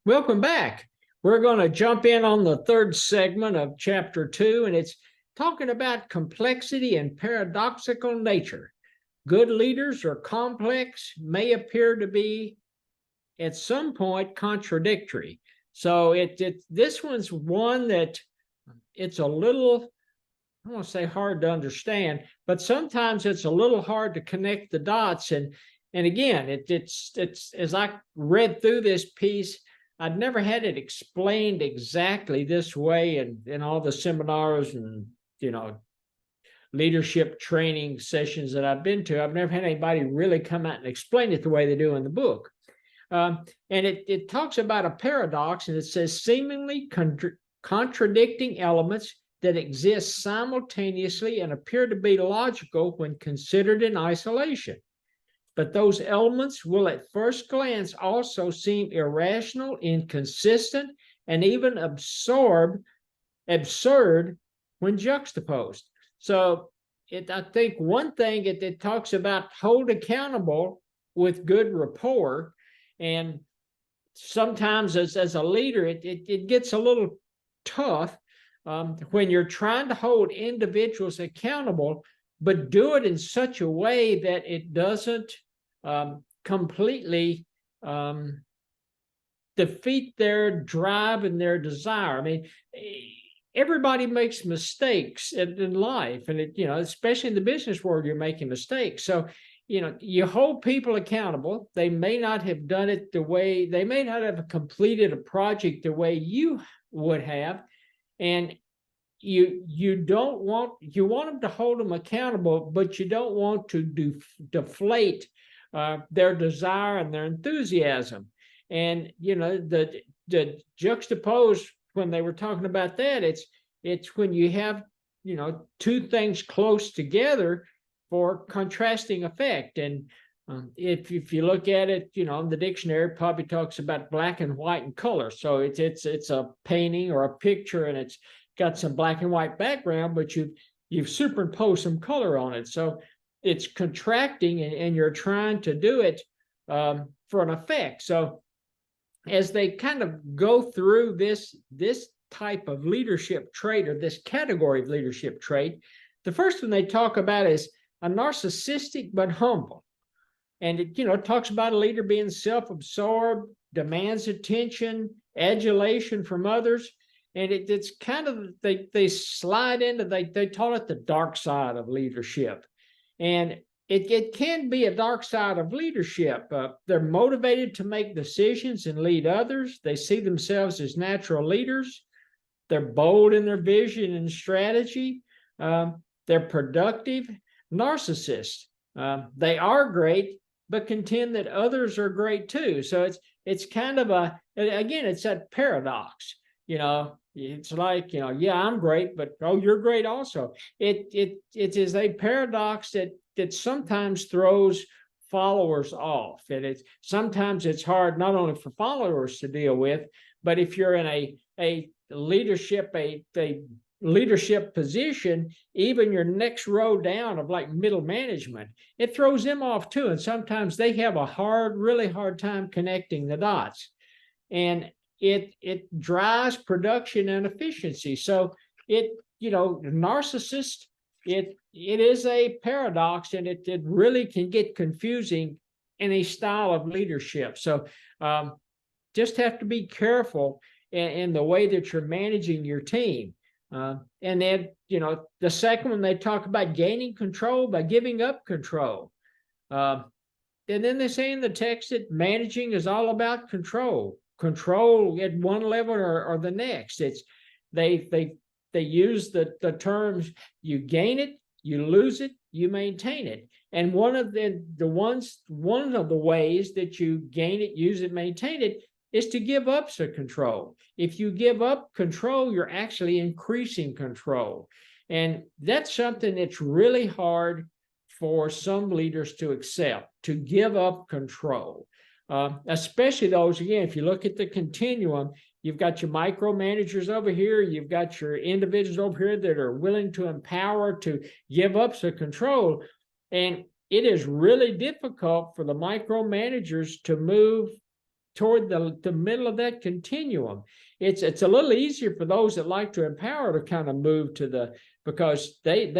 Welcome back. We're going to jump in on the third segment of chapter 2, and it's talking about complexity and paradoxical nature. Good leaders are complex, may appear to be at some point contradictory. So this one's one that it's a little, I don't want to say hard to understand, but sometimes it's a little hard to connect the dots. And again, it's as I read through this piece, I'd never had it explained exactly this way in all the seminars and leadership training sessions that I've been to. I've never had anybody really come out and explain it the way they do in the book. And it talks about a paradox, and it says seemingly contradicting elements that exist simultaneously and appear to be logical when considered in isolation. But those elements will at first glance also seem irrational, inconsistent, and even absurd when juxtaposed. So I think one thing it talks about hold accountable with good rapport. And sometimes as a leader, it gets a little tough when you're trying to hold individuals accountable, but do it in such a way that it doesn't completely defeat their drive and their desire. I mean, everybody makes mistakes in life, and especially in the business world, you're making mistakes. So you hold people accountable. They may not have done it the way, they may not have completed a project the way you would have, and you want them to hold them accountable, but you don't want to deflate their desire and their enthusiasm. And the juxtapose, when they were talking about that, it's when you have two things close together for contrasting effect. And if you look at it, the dictionary probably talks about black and white and color. So it's a painting or a picture, and it's got some black and white background, but you've superimposed some color on it. So it's contracting, and you're trying to do it for an effect. So as they kind of go through this type of leadership trait, or this category of leadership trait, the first one they talk about is a narcissistic but humble. And it talks about a leader being self-absorbed, demands attention, adulation from others. And it's kind of, they slide into, they call it the dark side of leadership. And it can be a dark side of leadership. They're motivated to make decisions and lead others. They see themselves as natural leaders. They're bold in their vision and strategy. They're productive. Narcissists. They are great, but contend that others are great too. So it's kind of it's that paradox. It's like, yeah, I'm great, but oh, you're great also. It is a paradox that sometimes throws followers off. And sometimes it's hard not only for followers to deal with, but if you're in a leadership position, even your next row down of like middle management, it throws them off too. And sometimes they have really hard time connecting the dots. And it drives production and efficiency. So narcissist, it is a paradox, and it really can get confusing in a style of leadership. So just have to be careful in the way that you're managing your team. And then, the second one, they talk about gaining control by giving up control. And then they say in the text that managing is all about control at one level or the next. It's they use the terms, you gain it, you lose it, you maintain it. And one of the ways that you gain it, use it, maintain it is to give up some control. If you give up control, you're actually increasing control. And that's something that's really hard for some leaders to accept, to give up control. Especially those, again, if you look at the continuum, you've got your micromanagers over here, you've got your individuals over here that are willing to empower, to give up some control. And it is really difficult for the micromanagers to move toward the middle of that continuum. It's a little easier for those that like to empower to kind of move to the, because they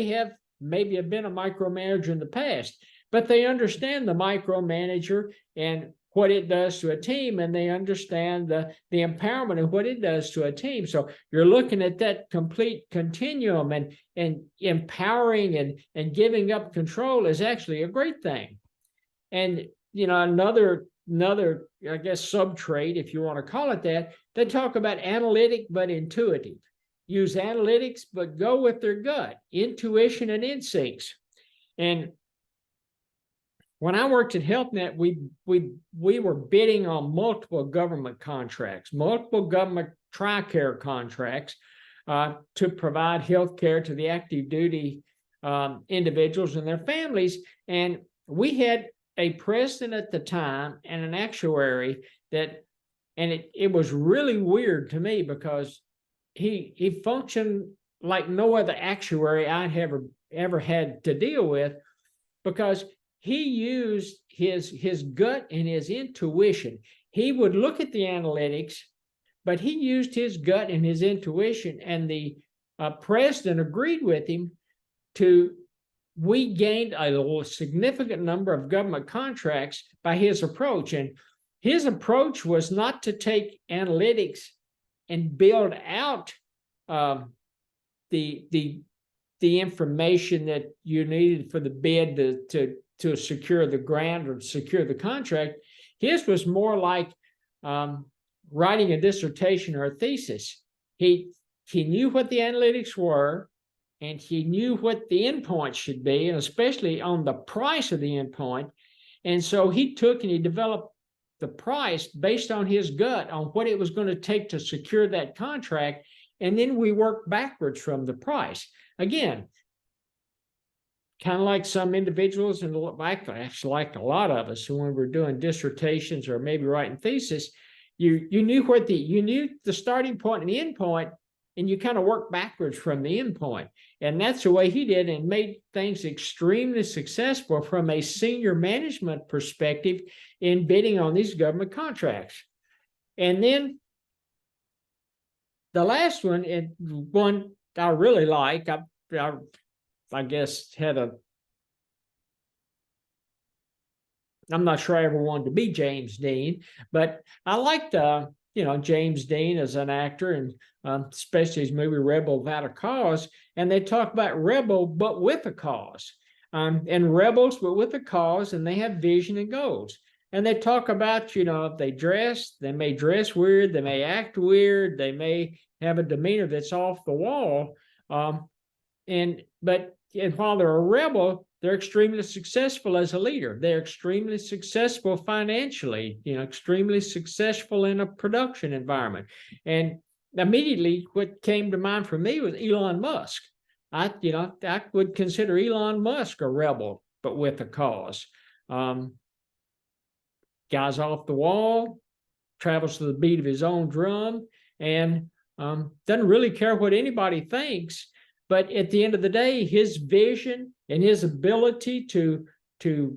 have maybe have been a micromanager in the past, but they understand the micromanager and what it does to a team, and they understand the empowerment and what it does to a team. So you're looking at that complete continuum, and empowering and giving up control is actually a great thing. And another I guess sub trait, if you want to call it that, they talk about analytic but intuitive. Use analytics but go with their gut, intuition and instincts. And when I worked at HealthNet, we were bidding on multiple government contracts, multiple government TRICARE contracts to provide health care to the active duty individuals and their families. And we had a president at the time and an actuary and it was really weird to me, because he functioned like no other actuary I'd ever had to deal with, because he used his gut and his intuition. He would look at the analytics, but he used his gut and his intuition, and the president agreed with him we gained a significant number of government contracts by his approach. And his approach was not to take analytics and build out the information that you needed for the bid to secure the grant or secure the contract. His was more like writing a dissertation or a thesis. He knew what the analytics were, and he knew what the endpoint should be, and especially on the price of the endpoint. And so he took and he developed the price based on his gut on what it was going to take to secure that contract. And then we worked backwards from the price. Again, kind of like some individuals, and actually like a lot of us, when we were doing dissertations or maybe writing thesis, you knew the starting point and the end point, and you kind of work backwards from the end point. And that's the way he did, and made things extremely successful from a senior management perspective in bidding on these government contracts. And then the last one, and one I really like, I guess I'm not sure I ever wanted to be James Dean, but I liked James Dean as an actor, and especially his movie Rebel Without a Cause. And they talk about rebel but with a cause, and rebels but with a cause, and they have vision and goals. And they talk about, if they may dress weird, they may act weird, they may have a demeanor that's off the wall, and while they're a rebel, they're extremely successful as a leader. They're extremely successful financially, extremely successful in a production environment. And immediately what came to mind for me was Elon Musk. I would consider Elon Musk a rebel, but with a cause. Guy's off the wall, travels to the beat of his own drum, and doesn't really care what anybody thinks. But at the end of the day, his vision and his ability to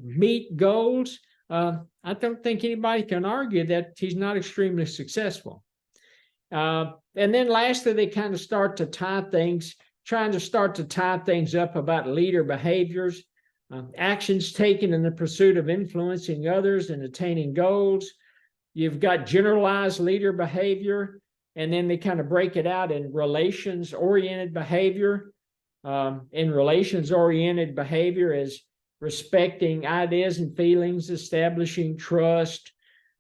meet goals, I don't think anybody can argue that he's not extremely successful. And then lastly, they kind of trying to start to tie things up about leader behaviors, actions taken in the pursuit of influencing others and attaining goals. You've got generalized leader behavior, and then they kind of break it out in relations-oriented behavior. In relations-oriented behavior is respecting ideas and feelings, establishing trust,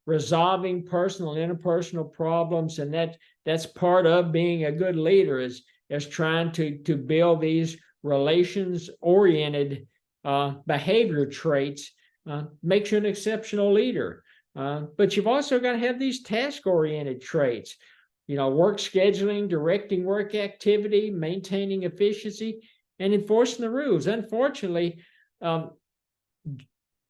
resolving personal and interpersonal problems, and that's part of being a good leader, is trying to build these relations-oriented behavior traits. Makes you an exceptional leader. But you've also got to have these task-oriented traits. Work scheduling, directing work activity, maintaining efficiency, and enforcing the rules. Unfortunately,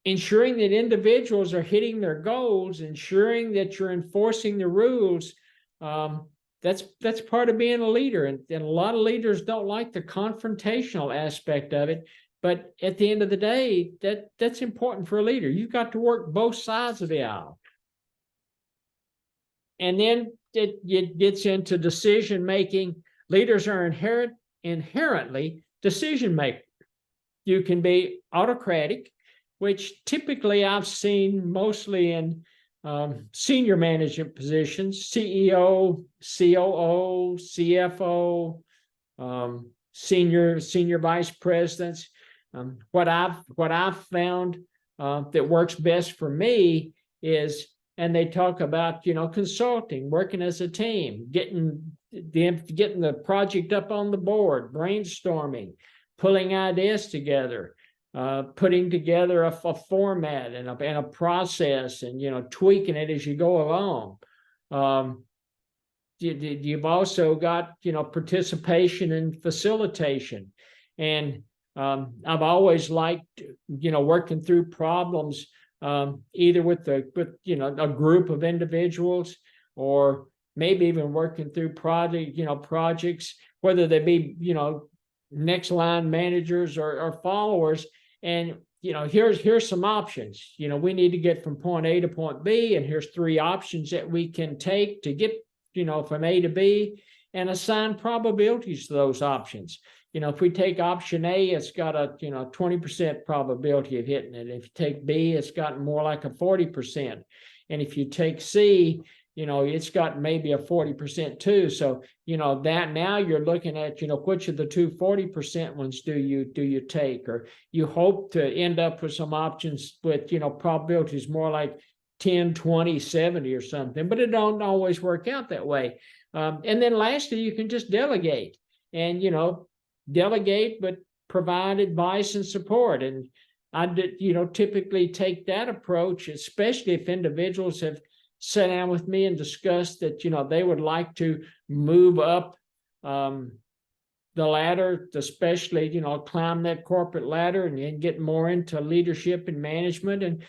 ensuring that individuals are hitting their goals, ensuring that you're enforcing the rules, that's part of being a leader. And a lot of leaders don't like the confrontational aspect of it. But at the end of the day, that's important for a leader. You've got to work both sides of the aisle. and then it gets into decision making. Leaders are inherently decision makers. You can be autocratic, which typically I've seen mostly in senior management positions, CEO, COO, CFO, senior vice presidents. What I've found that works best for me is, and they talk about, consulting, working as a team, getting the project up on the board, brainstorming, pulling ideas together, putting together a format and a process, and tweaking it as you go along. You've also got participation and facilitation, and I've always liked working through problems either with a group of individuals, or maybe even working through projects, whether they be next line managers or followers. And here's some options. We need to get from point A to point B, and here's 3 options that we can take to get from A to B, and assign probabilities to those options. If we take option A, it's got a 20% probability of hitting it. If you take B, it's got more like a 40%. And if you take C, it's got maybe a 40% too. So, that now you're looking at, which of the 2 40% ones do you take? Or you hope to end up with some options with, probabilities more like 10, 20, 70 or something, but it don't always work out that way. And then lastly, you can just delegate, and, delegate, but provide advice and support. And I did, typically take that approach, especially if individuals have sat down with me and discussed that, they would like to move up the ladder, especially, climb that corporate ladder and get more into leadership and management. And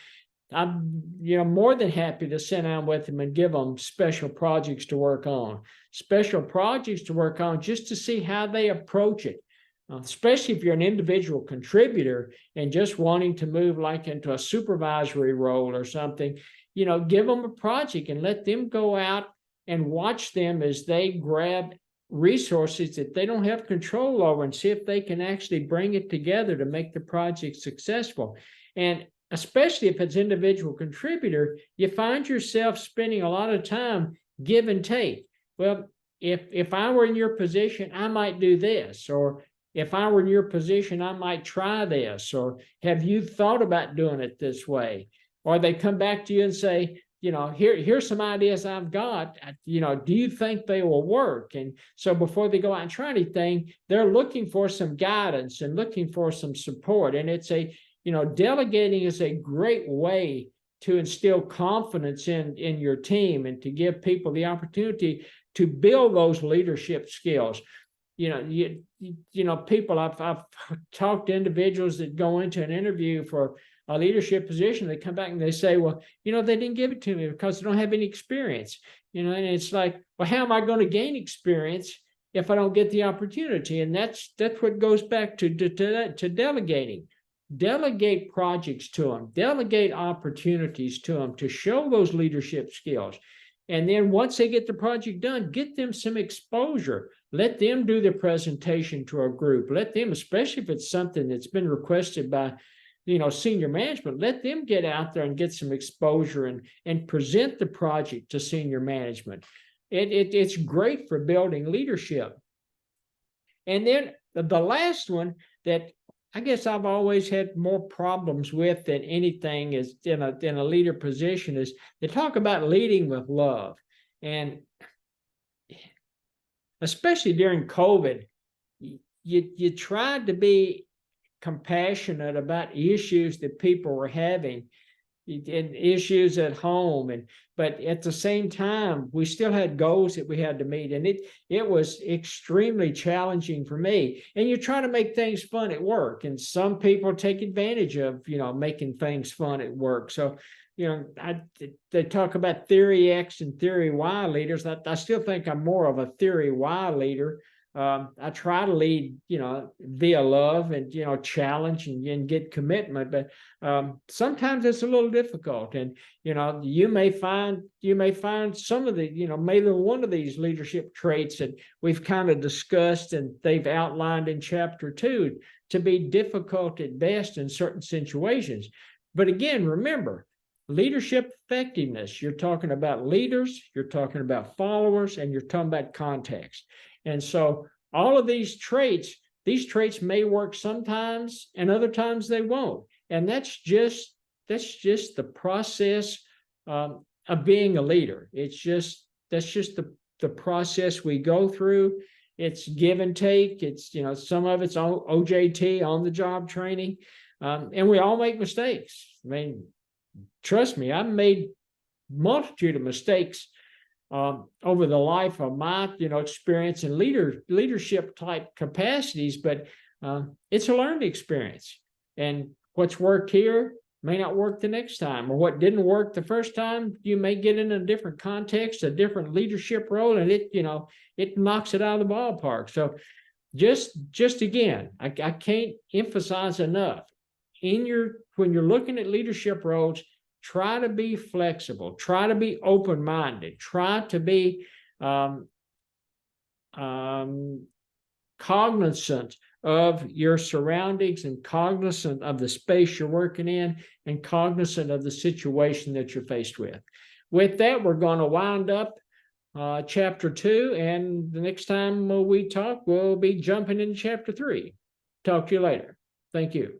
I'm, more than happy to sit down with them and give them special projects to work on, just to see how they approach it. Especially if you're an individual contributor and just wanting to move like into a supervisory role or something, give them a project and let them go out and watch them as they grab resources that they don't have control over, and see if they can actually bring it together to make the project successful. And especially if it's individual contributor, you find yourself spending a lot of time give and take. Well, if I were in your position, I might do this, or if I were in your position, I might try this, or have you thought about doing it this way? Or they come back to you and say, here's some ideas I've got, do you think they will work? And so before they go out and try anything, they're looking for some guidance and looking for some support. And it's delegating is a great way to instill confidence in your team, and to give people the opportunity to build those leadership skills. People, I've talked to individuals that go into an interview for a leadership position. They come back and they say, well, they didn't give it to me because they don't have any experience. And it's like, well, how am I going to gain experience if I don't get the opportunity? And that's what goes back to delegating. Delegate projects to them, delegate opportunities to them to show those leadership skills. And then once they get the project done, get them some exposure. Let them do the presentation to a group. Let them, especially if it's something that's been requested by, senior management, let them get out there and get some exposure and present the project to senior management. It's great for building leadership. And then the last one that I guess I've always had more problems with than anything is in a leader position is they talk about leading with love. And especially during COVID, you tried to be compassionate about issues that people were having, and issues at home, but at the same time, we still had goals that we had to meet, and it was extremely challenging for me. And you try to make things fun at work, and some people take advantage of making things fun at work. So they talk about theory X and theory Y leaders. I still think I'm more of a theory Y leader. I try to lead, via love and, challenge and get commitment, but sometimes it's a little difficult. And, you may find some of the, maybe one of these leadership traits that we've kind of discussed and they've outlined in chapter 2 to be difficult at best in certain situations. But again, remember, leadership effectiveness, you're talking about leaders, you're talking about followers, and you're talking about context. And so all of these traits may work sometimes and other times they won't. And that's just the process of being a leader. That's just the process we go through. It's give and take. It's, some of it's OJT, on the job training. And we all make mistakes. I mean, trust me, I've made multitude of mistakes over the life of my, experience in leadership type capacities, but it's a learned experience. And what's worked here may not work the next time, or what didn't work the first time, you may get in a different context, a different leadership role, and it knocks it out of the ballpark. So just again, I can't emphasize enough, when you're looking at leadership roles, try to be flexible, try to be open-minded, try to be cognizant of your surroundings and cognizant of the space you're working in and cognizant of the situation that you're faced with. With that, we're going to wind up chapter 2, and the next time we talk, we'll be jumping into chapter 3. Talk to you later. Thank you.